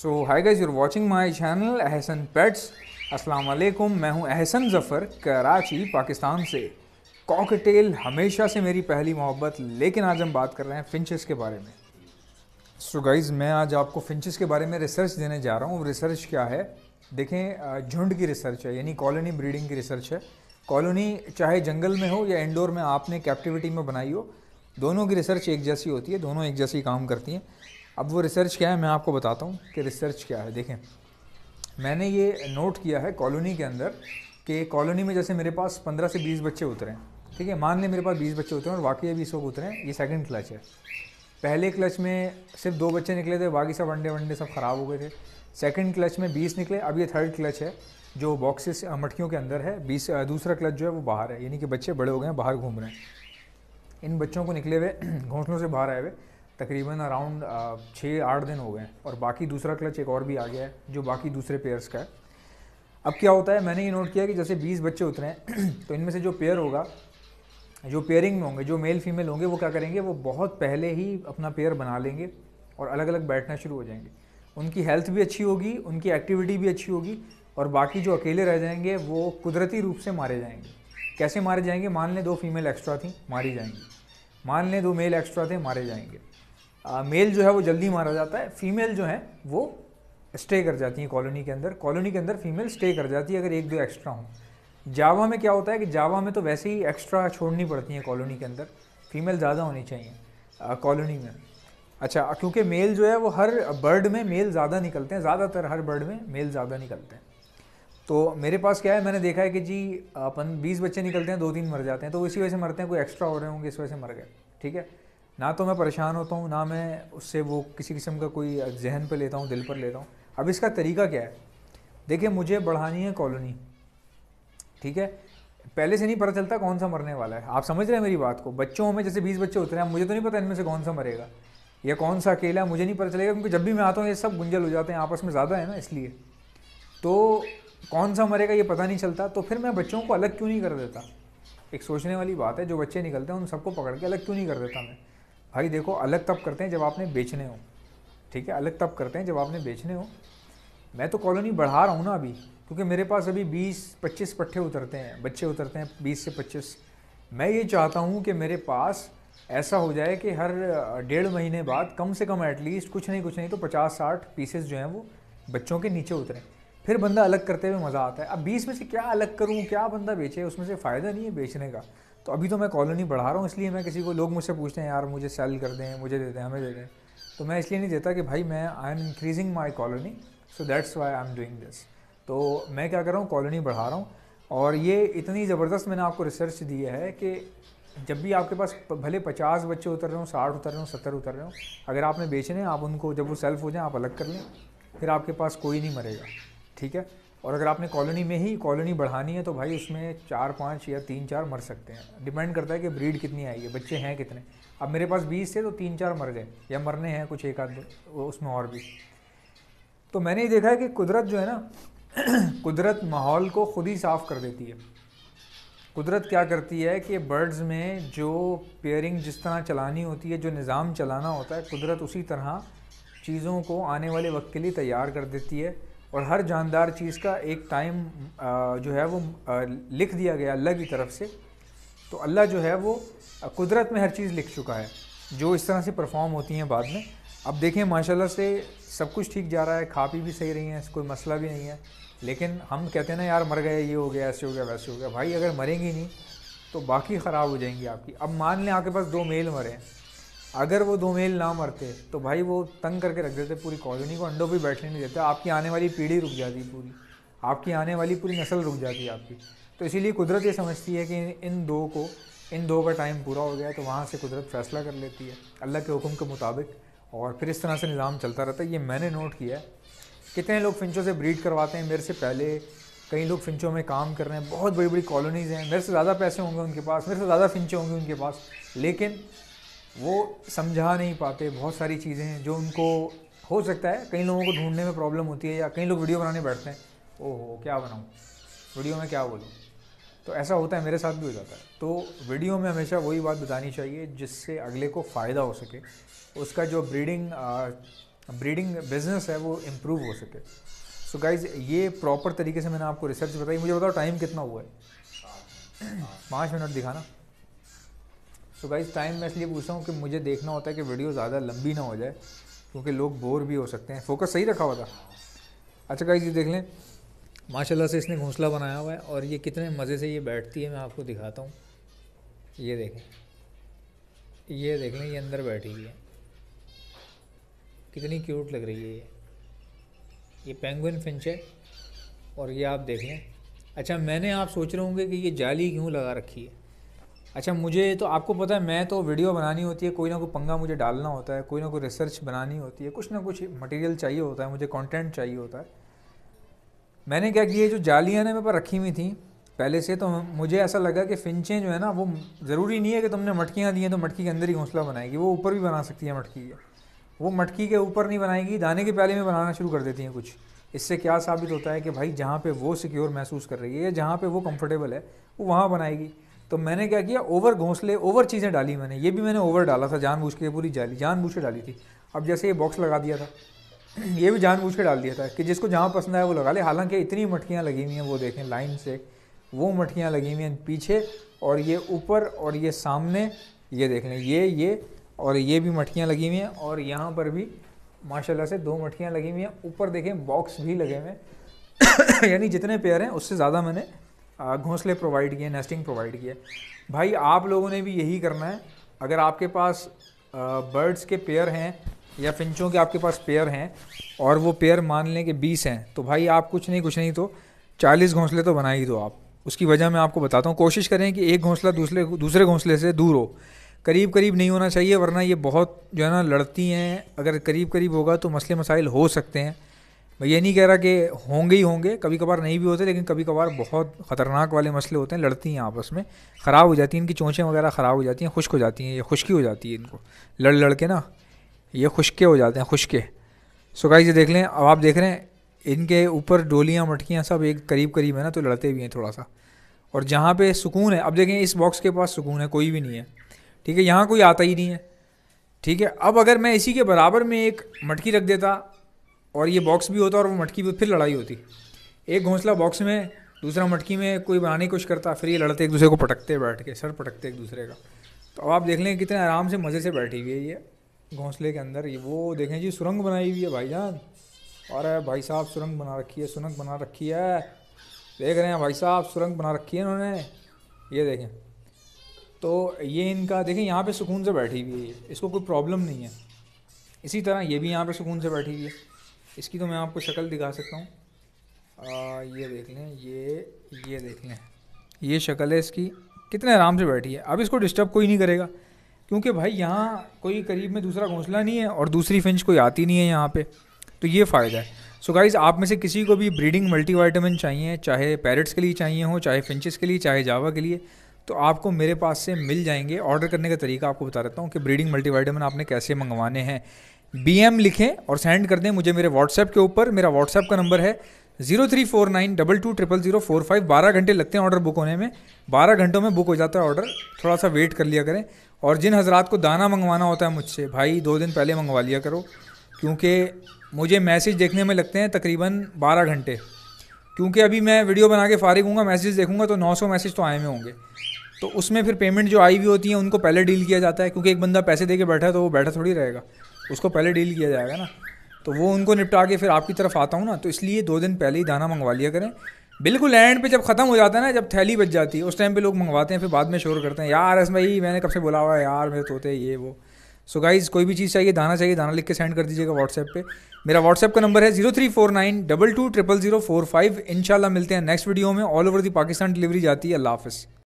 So hi guys, your watching my channel Ahsan pets. अस्सलाम वालेकुम, मैं हूं अहसन ज़फ़र, कराची पाकिस्तान से। कॉकटेल हमेशा से मेरी पहली मोहब्बत, लेकिन आज हम बात कर रहे हैं फिंचेस के बारे में। सो गाइस, मैं आज आपको फिंचेस के बारे में रिसर्च देने जा रहा हूँ। रिसर्च क्या है देखें, झुंड की रिसर्च है, यानी कॉलोनी ब्रीडिंग की रिसर्च है। कॉलोनी चाहे जंगल में हो या इंडोर में आपने कैप्टिविटी में बनाई हो, दोनों की रिसर्च एक जैसी होती है, दोनों एक जैसी काम करती हैं। अब वो रिसर्च क्या है मैं आपको बताता हूँ कि रिसर्च क्या है। देखें, मैंने ये नोट किया है कॉलोनी के अंदर कि कॉलोनी में जैसे मेरे पास 15 से 20 बच्चे उतरे हैं, ठीक है। मान लें मेरे पास 20 बच्चे उतरे हैं और वाकई अभी इस वक्त उतरे हैं। ये सेकंड क्लच है। पहले क्लच में सिर्फ 2 बच्चे निकले थे, बाकी सब अंडे वंडे सब ख़राब हो गए थे। सेकंड क्लच में 20 निकले। अब ये थर्ड क्लच है जो बॉक्सेस मटकियों के अंदर है। 20 दूसरा क्लच जो है वो बाहर है, यानी कि बच्चे बड़े हो गए हैं, बाहर घूम रहे हैं। इन बच्चों को निकले हुए घोंसलों से बाहर आए हुए तकरीबन अराउंड 6-8 दिन हो गए हैं, और बाकी दूसरा क्लच एक और भी आ गया है जो बाकी दूसरे पेयर्स का है। अब क्या होता है, मैंने ये नोट किया कि जैसे 20 बच्चे उतरे हैं तो इनमें से जो पेयर होगा, जो पेयरिंग में होंगे, जो मेल फीमेल होंगे, वो क्या करेंगे, वो बहुत पहले ही अपना पेयर बना लेंगे और अलग अलग बैठना शुरू हो जाएंगे। उनकी हेल्थ भी अच्छी होगी, उनकी एक्टिविटी भी अच्छी होगी, और बाकी जो अकेले रह जाएंगे वो कुदरती रूप से मारे जाएंगे। कैसे मारे जाएंगे? मान लें 2 फीमेल एक्स्ट्रा थी, मारी जाएंगी। मान लें 2 मेल एक्स्ट्रा थे, मारे जाएंगे। मेल जो है वो जल्दी मारा जाता है, फीमेल जो है वो स्टे कर जाती हैं कॉलोनी के अंदर। कॉलोनी के अंदर फीमेल स्टे कर जाती है अगर 1-2 एक्स्ट्रा हों। जावा में क्या होता है कि जावा में तो वैसे ही एक्स्ट्रा छोड़नी पड़ती हैं कॉलोनी के अंदर, फीमेल ज़्यादा होनी चाहिए कॉलोनी में। अच्छा, क्योंकि मेल जो है वो हर बर्ड में मेल ज़्यादा निकलते हैं, ज़्यादातर हर बर्ड में मेल ज़्यादा निकलते हैं। तो मेरे पास क्या है, मैंने देखा है कि जी अपन 20 बच्चे निकलते हैं, 2-3 मर जाते हैं, तो इसी वजह से मरते हैं। कोई एक्स्ट्रा हो रहे होंगे, इस वजह से मर गए, ठीक है। ना तो मैं परेशान होता हूँ, ना मैं उससे वो किसी किस्म का कोई जहन पे लेता हूँ, दिल पर लेता हूँ। अब इसका तरीका क्या है? देखिए, मुझे बढ़ानी है कॉलोनी, ठीक है। पहले से नहीं पता चलता कौन सा मरने वाला है। आप समझ रहे हैं मेरी बात को? बच्चों में जैसे 20 बच्चे उतरे हैं, मुझे तो नहीं पता इनमें से कौन सा मरेगा या कौन सा अकेला, मुझे नहीं पता चलेगा, क्योंकि जब भी मैं आता हूँ ये सब गुंजल हो जाते हैं, आपस में ज़्यादा है ना, इसलिए तो कौन सा मरेगा ये पता नहीं चलता। तो फिर मैं बच्चों को अलग क्यों नहीं कर देता? एक सोचने वाली बात है। जो बच्चे निकलते हैं उन सबको पकड़ के अलग क्यों नहीं कर देता मैं? भाई देखो, अलग तब करते हैं जब आपने बेचने हो, ठीक है। अलग तब करते हैं जब आपने बेचने हो। मैं तो कॉलोनी बढ़ा रहा हूँ ना अभी, क्योंकि मेरे पास अभी 20-25 पट्टे उतरते हैं, बच्चे उतरते हैं 20 से 25। मैं ये चाहता हूँ कि मेरे पास ऐसा हो जाए कि हर 1.5 महीने बाद कम से कम एटलीस्ट कुछ नहीं तो 50-60 पीसेस जो हैं वो बच्चों के नीचे उतरें। फिर बंदा अलग करते हुए मज़ा आता है। अब 20 में से क्या अलग करूँ, क्या बंदा बेचे? उसमें से फ़ायदा नहीं है बेचने का। तो अभी तो मैं कॉलोनी बढ़ा रहा हूँ, इसलिए मैं किसी को, लोग मुझसे पूछते हैं यार मुझे सेल कर दें, मुझे दे दें, हमें दे दें, तो मैं इसलिए नहीं देता कि भाई मैं I am increasing my colony, so that's why I am doing this. तो मैं क्या कर रहा हूँ, कॉलोनी बढ़ा रहा हूँ। और ये इतनी ज़बरदस्त मैंने आपको रिसर्च दी है कि जब भी आपके पास भले 50 बच्चे उतर रहे हो, 60 उतर रहे हो, 70 उतर रहे हो, अगर आपने बेचने, आप उनको जब वो सेल्फ हो जाए आप अलग कर लें, फिर आपके पास कोई नहीं मरेगा, ठीक है। और अगर आपने कॉलोनी में ही कॉलोनी बढ़ानी है तो भाई उसमें 4-5 या 3-4 मर सकते हैं। डिपेंड करता है कि ब्रीड कितनी आई है, बच्चे हैं कितने। अब मेरे पास 20 थे तो 3-4 मर गए, या मरने हैं कुछ एक आध उसमें और भी। तो मैंने ये देखा है कि कुदरत जो है ना कुदरत माहौल को खुद ही साफ़ कर देती है। कुदरत क्या करती है कि बर्ड्स में जो पेयरिंग जिस तरह चलानी होती है, जो निज़ाम चलाना होता है, कुदरत उसी तरह चीज़ों को आने वाले वक्त के लिए तैयार कर देती है। और हर जानदार चीज़ का एक टाइम जो है वो लिख दिया गया अल्लाह की तरफ से। तो अल्लाह जो है वो कुदरत में हर चीज़ लिख चुका है, जो इस तरह से परफॉर्म होती हैं बाद में। अब देखें, माशाल्लाह से सब कुछ ठीक जा रहा है, खा पी भी सही रही हैं, कोई मसला भी नहीं है। लेकिन हम कहते हैं ना यार मर गए, ये हो गया, ऐसे हो गया, वैसे हो गया। भाई अगर मरेंगी नहीं तो बाकी ख़राब हो जाएंगी आपकी। अब मान लें आपके पास 2 मेल मरे हैं, अगर वो 2 मेल ना मरते तो भाई वो तंग करके रख देते पूरी कॉलोनी को, अंडों भी बैठने नहीं देते, आपकी आने वाली पीढ़ी रुक जाती पूरी, आपकी आने वाली पूरी नस्ल रुक जाती है आपकी। तो इसीलिए कुदरत ये समझती है कि इन दो का टाइम पूरा हो गया है, तो वहाँ से कुदरत फ़ैसला कर लेती है अल्लाह के हुक्म के मुताबिक, और फिर इस तरह से निज़ाम चलता रहता है। ये मैंने नोट किया है। कितने लोग फिंचों से ब्रीड करवाते हैं मेरे से पहले, कई लोग फिंचों में काम कर रहे हैं, बहुत बड़ी बड़ी कॉलोनीज़ हैं, मेरे से ज़्यादा पैसे होंगे उनके पास, मेरे से ज़्यादा फिंचे होंगे उनके पास, लेकिन वो समझा नहीं पाते बहुत सारी चीज़ें हैं जो उनको, हो सकता है कई लोगों को ढूंढने में प्रॉब्लम होती है, या कई लोग वीडियो बनाने बैठते हैं, ओहो क्या बनाऊँ, वीडियो में क्या बोलूँ। तो ऐसा होता है, मेरे साथ भी हो जाता है। तो वीडियो में हमेशा वही बात बतानी चाहिए जिससे अगले को फ़ायदा हो सके। उसका जो ब्रीडिंग ब्रीडिंग बिजनेस है वो इम्प्रूव हो सके। सो गाइज ये प्रॉपर तरीके से मैंने आपको रिसर्च बताई। मुझे बताओ टाइम कितना हुआ है? 5 मिनट दिखाना। सो गाइज टाइम मैं इसलिए पूछ रहा हूँ कि मुझे देखना होता है कि वीडियो ज़्यादा लंबी ना हो जाए, क्योंकि लोग बोर भी हो सकते हैं। फोकस सही रखा हुआ था? अच्छा गाइज ये देख लें, माशाल्लाह से इसने घोंसला बनाया हुआ है और ये कितने मज़े से ये बैठती है, मैं आपको दिखाता हूँ। ये देखें, ये देख लें, ये अंदर बैठी हुई है, कितनी क्यूट लग रही है ये पेंगुइन फिंच है। और ये आप देख लें। अच्छा मैंने, आप सोच रहे होंगे कि ये जाली क्यों लगा रखी है। अच्छा मुझे तो, आपको पता है मैं तो वीडियो बनानी होती है, कोई ना कोई पंगा मुझे डालना होता है, कोई ना कोई रिसर्च बनानी होती है, कुछ ना कुछ मटेरियल चाहिए होता है, मुझे कंटेंट चाहिए होता है। मैंने क्या किया, जो जालियाँ ने मेरे पर रखी हुई थी पहले से, तो मुझे ऐसा लगा कि फिंचें जो है ना, वो ज़रूरी नहीं है कि तुमने मटकियाँ दी हैं तो मटकी के अंदर ही घोंसला बनाएगी, वो ऊपर भी बना सकती है मटकी के। वो मटकी के ऊपर नहीं बनाएगी, दाने के प्याले में बनाना शुरू कर देती हैं कुछ। इससे क्या साबित होता है कि भाई जहाँ पे वो सिक्योर महसूस कर रही है या जहाँ पे वो कंफर्टेबल है वो वहाँ बनाएगी। तो मैंने क्या किया, ओवर घोंसले, ओवर चीज़ें डाली मैंने। ये भी मैंने ओवर डाला था जानबूझ के, पूरी जाली जानबूझ के डाली थी। अब जैसे ये बॉक्स लगा दिया था, ये भी जानबूझ के डाल दिया था कि जिसको जहाँ पसंद आए वो लगा ले। हालांकि इतनी मटकियाँ लगी हुई हैं, वो देखें लाइन से, वो मटकियाँ लगी हुई हैं पीछे, और ये ऊपर, और ये सामने, ये देख लें, ये और ये भी मटकियाँ लगी हुई हैं, और यहाँ पर भी माशाल्लाह से 2 मटकियाँ लगी हुई हैं। ऊपर देखें बॉक्स भी लगे हुए हैं यानी जितने पेयर हैं उससे ज़्यादा मैंने घोंसले प्रोवाइड किए, नेस्टिंग प्रोवाइड किए। भाई आप लोगों ने भी यही करना है। अगर आपके पास बर्ड्स के पेयर हैं या फिंचों के आपके पास पेयर हैं, और वो पेयर मान लें कि 20 हैं, तो भाई आप कुछ नहीं तो 40 घोंसले तो बना ही दो आप। उसकी वजह मैं आपको बताता हूँ। कोशिश करें कि एक घोंसला दूसरे घोंसले से दूर हो, करीब करीब नहीं होना चाहिए, वरना ये बहुत जो है ना लड़ती हैं। अगर करीब करीब होगा तो मसले मसाइल हो सकते हैं। मैं ये नहीं कह रहा कि होंगे ही होंगे, कभी कभार नहीं भी होते, लेकिन कभी कभार बहुत ख़तरनाक वाले मसले होते हैं। लड़ती हैं आपस में, ख़राब हो जाती हैं, इनकी चोंचें वगैरह ख़राब हो जाती हैं, खुश्क हो जाती हैं, ये खुश्की हो जाती है इनको लड़ के ना, ये खुश्के हो जाते हैं, खुश्के। सो गाइस ये देख लें, अब आप देख रहे हैं इनके ऊपर डोलियाँ मटकियाँ सब एक करीब करीब है ना, तो लड़ते भी हैं थोड़ा सा। और जहाँ पे सुकून है, अब देखें इस बॉक्स के पास सुकून है, कोई भी नहीं है, ठीक है, यहाँ कोई आता ही नहीं है, ठीक है। अब अगर मैं इसी के बराबर में एक मटकी रख देता और ये बॉक्स भी होता और वो मटकी भी, फिर लड़ाई होती। एक घोंसला बॉक्स में, दूसरा मटकी में, कोई बनाने की कोशिश करता, फिर ये लड़ते एक दूसरे को, पटकते बैठ के, सर पटकते एक दूसरे का। तो अब आप देख लें कितने आराम से मज़े से बैठी हुई है ये घोंसले के अंदर। ये वो देखें जी, सुरंग बनाई हुई है भाईजान। और भाई साहब सुरंग बना रखी है, सुरंग बना रखी है, देख रहे हैं भाई साहब, सुरंग बना रखी है इन्होंने, ये देखें। तो ये इनका देखें, यहाँ पे सुकून से बैठी हुई है, इसको कोई प्रॉब्लम नहीं है। इसी तरह ये भी यहाँ पे सुकून से बैठी हुई है। इसकी तो मैं आपको शक्ल दिखा सकता हूँ, ये देख लें, ये देख लें, ये शक्ल है इसकी, कितने आराम से बैठी है। अब इसको डिस्टर्ब कोई नहीं करेगा, क्योंकि भाई यहाँ कोई करीब में दूसरा घोंसला नहीं है और दूसरी फिंच कोई आती नहीं है यहाँ पे, तो ये फ़ायदा है। सो गाइज़, आप में से किसी को भी ब्रीडिंग मल्टीविटामिन चाहिए, चाहे पैरट्स के लिए चाहिए हो, चाहे फिंचेस के लिए, चाहे जावा के लिए, तो आपको मेरे पास से मिल जाएंगे। ऑर्डर करने का तरीका आपको बता देता हूँ कि ब्रीडिंग मल्टीविटामिन आपने कैसे मंगवाने हैं। BM लिखें और सेंड कर दें मुझे मेरे व्हाट्सएप के ऊपर। मेरा व्हाट्सएप का नंबर है 0349220045। 12 घंटे लगते हैं ऑर्डर बुक होने में, 12 घंटों में बुक हो जाता है ऑर्डर, थोड़ा सा वेट कर लिया करें। और जिन हजरात को दाना मंगवाना होता है मुझसे, भाई 2 दिन पहले मंगवा लिया करो, क्योंकि मुझे मैसेज देखने में लगते हैं तकरीबन 12 घंटे, क्योंकि अभी मैं वीडियो बना के फारिग हूँगा, मैसेज देखूँगा तो 900 मैसेज तो आए हुए होंगे। तो उसमें फिर पेमेंट जो आई हुई होती है उनको पहले डील किया जाता है, क्योंकि एक बंदा पैसे दे के बैठा है तो वो बैठा थोड़ी रहेगा, उसको पहले डील किया जाएगा ना। तो वो उनको निपटा के फिर आपकी तरफ आता हूँ ना, तो इसलिए 2 दिन पहले ही दाना मंगवा लिया करें। बिल्कुल एंड पे जब ख़त्म हो जाता है ना, जब थैली बच जाती है, उस टाइम पे लोग मंगवाते हैं, फिर बाद में शोर करते हैं, यार ऐसा भाई मैंने कब से बोला हुआ है यार, मेरे तोते ये वो। सो गाइज़, कोई भी चीज़ चाहिए, दाना चाहिए, दाना लिख के सेंड कर दीजिएगा व्हाट्सएप पे। मेरा व्हाट्सएप का नंबर है 034922000045। इंशाल्लाह मिलते हैं नेक्स्ट वीडियो में। All over the Pakistan delivery जाती है। अल्लाह हाफ़िज़।